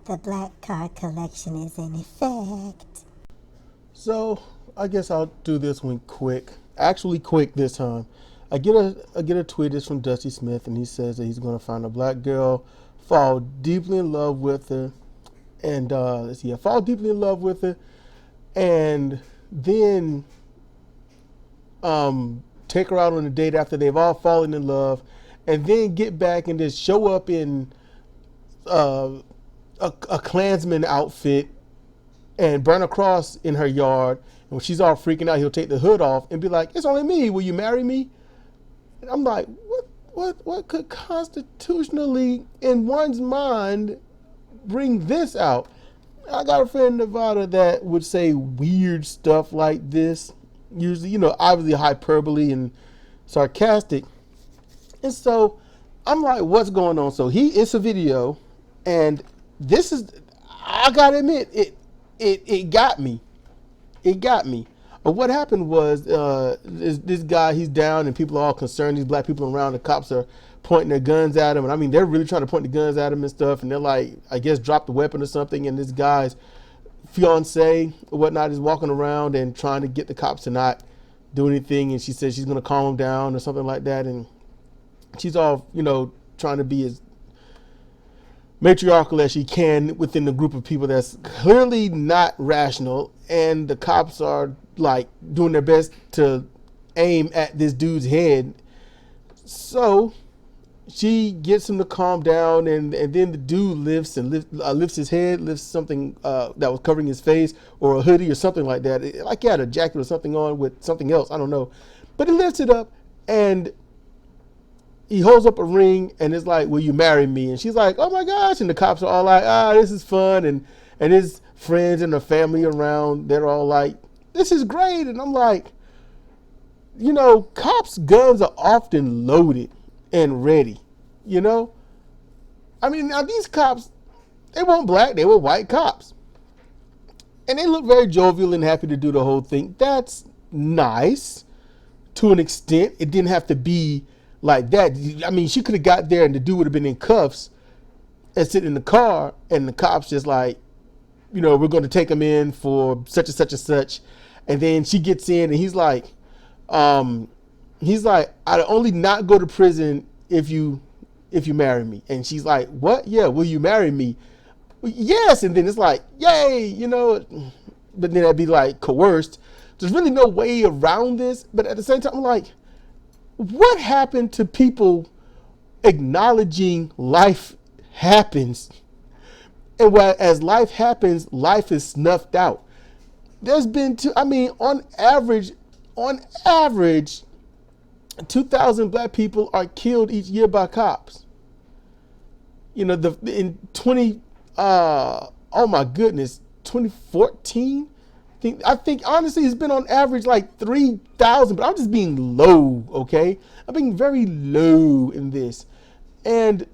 The black card collection is in effect. So I guess I'll do this one quick. Actually, quick this time. I get a tweet. It's from Dusty Smith, and he says that he's going to find a black girl, fall deeply in love with her, and let's see, fall deeply in love with her, and then take her out on a date after they've all fallen in love, and then get back and just show up in a Klansman outfit and burn a cross in her yard. And when she's all freaking out, he'll take the hood off and be like, "It's only me. Will you marry me?" And I'm like, what could constitutionally, in one's mind, bring this out? I got a friend in Nevada that would say weird stuff like this. Usually, obviously hyperbole and sarcastic. And so I'm like, what's going on? So it's a video, and this is, I gotta admit, it got me. It got me. What happened was this guy, he's down, and people are all concerned. These black people around, the cops are pointing their guns at him. And I mean, they're really trying to point the guns at him and stuff. And they're like, I guess, drop the weapon or something. And this guy's fiance or whatnot is walking around and trying to get the cops to not do anything. And she says she's going to calm him down or something like that. And she's all, trying to be as matriarchal as she can within the group of people that's clearly not rational. And the cops are like doing their best to aim at this dude's head. So she gets him to calm down, and then the dude lifts his head, lifts something that was covering his face, or a hoodie or something like that. Like he had a jacket or something on with something else, I don't know. But he lifts it up, and he holds up a ring, and it's like, "Will you marry me?" And she's like, "Oh my gosh!" And the cops are all like, "This is fun," and his friends and the family around, they're all like, "This is great." And I'm like, cops' guns are often loaded and ready. I mean, now these cops, they weren't black, they were white cops, and they look very jovial and happy to do the whole thing. That's nice to an extent. It didn't have to be like that. I mean, she could have got there and the dude would have been in cuffs and sitting in the car, and the cops just like, we're going to take him in for such and such and such. And then she gets in, and he's like, "I'd only not go to prison if you marry me." And she's like, "What? Yeah, will you marry me?" "Yes." And then it's like, yay, but then that'd be like coerced. There's really no way around this. But at the same time, I'm like, what happened to people acknowledging life happens? And as life happens, life is snuffed out. There's been, on average, 2,000 black people are killed each year by cops. In 2014, I think honestly it's been on average like 3,000, but I'm just being low, okay? I'm being very low in this. And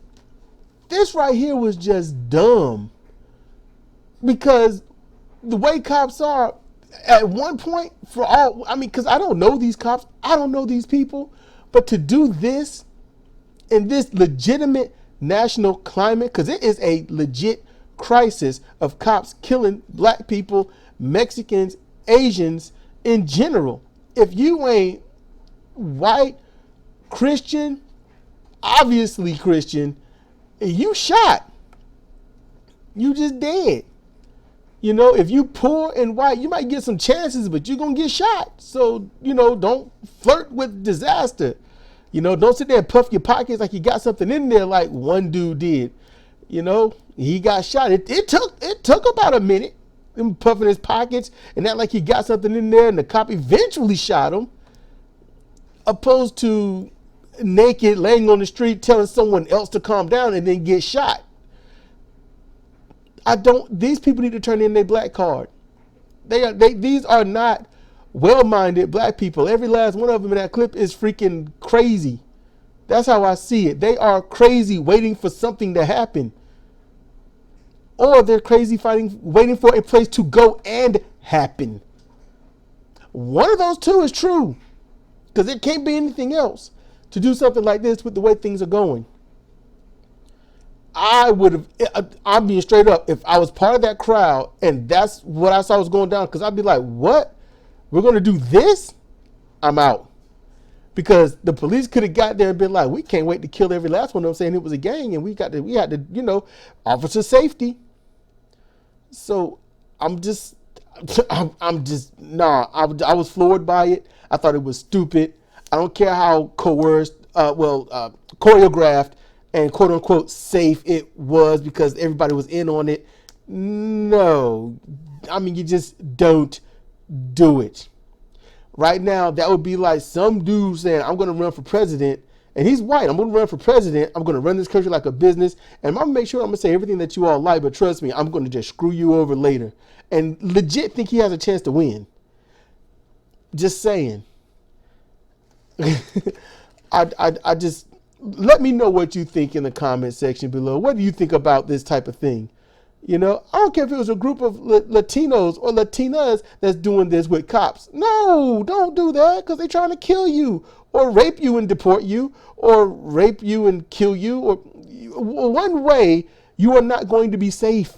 this right here was just dumb, because the way cops are at one point because I don't know these cops, I don't know these people, but to do this in this legitimate national climate, because it is a legit crisis of cops killing black people, Mexicans, Asians in general. If you ain't white, Christian, obviously Christian, you shot. You just dead. If you poor and white, you might get some chances, but you're going to get shot. So, don't flirt with disaster. Don't sit there and puff your pockets like you got something in there like one dude did. He got shot. It took about a minute, him puffing his pockets and act like he got something in there, and the cop eventually shot him, opposed to naked, laying on the street, telling someone else to calm down and then get shot. These people need to turn in their black card. These are not well-minded black people. Every last one of them in that clip is freaking crazy. That's how I see it. They are crazy waiting for something to happen. Or they're crazy waiting for a place to go and happen. One of those two is true, because it can't be anything else to do something like this with the way things are going. I would have, I'm being straight up, if I was part of that crowd and that's what I saw was going down, because I'd be like, what? We're going to do this? I'm out. Because the police could have got there and been like, we can't wait to kill every last one of them, saying it was a gang, and we had to, officer safety. So I'm just, nah, I was floored by it. I thought it was stupid. I don't care how choreographed and quote unquote safe it was because everybody was in on it. No, I mean, you just don't do it. Right now, that would be like some dude saying, I'm going to run for president, and he's white. I'm going to run for president. I'm going to run this country like a business, and I'm going to make sure I'm going to say everything that you all like, but trust me, I'm going to just screw you over later. And legit think he has a chance to win. Just saying. I just, let me know what you think in the comment section below. What do you think about this type of thing? I don't care if it was a group of Latinos or Latinas that's doing this with cops. No, don't do that, because they're trying to kill you or rape you and deport you or rape you and kill you. Or one way, you are not going to be safe.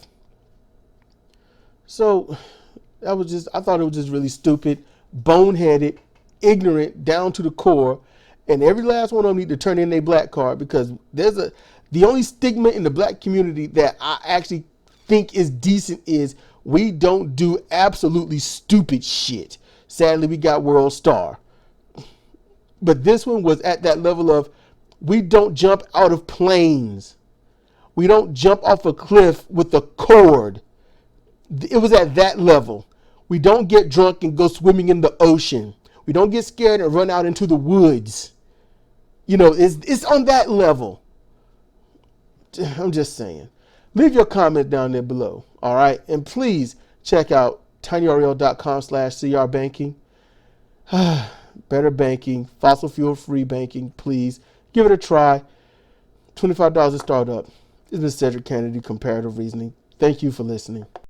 So I thought it was just really stupid, boneheaded, ignorant down to the core. And every last one of them need to turn in their black card, because the only stigma in the black community that I actually think is decent is we don't do absolutely stupid shit. Sadly, we got World Star. But this one was at that level of, we don't jump out of planes. We don't jump off a cliff with a cord. It was at that level. We don't get drunk and go swimming in the ocean. We don't get scared and run out into the woods. It's on that level. I'm just saying. Leave your comment down there below. All right. And please check out tinyrl.com/crbanking. Better banking, fossil fuel free banking. Please give it a try. $25 a startup. This has been Cedric Kennedy, Comparative Reasoning. Thank you for listening.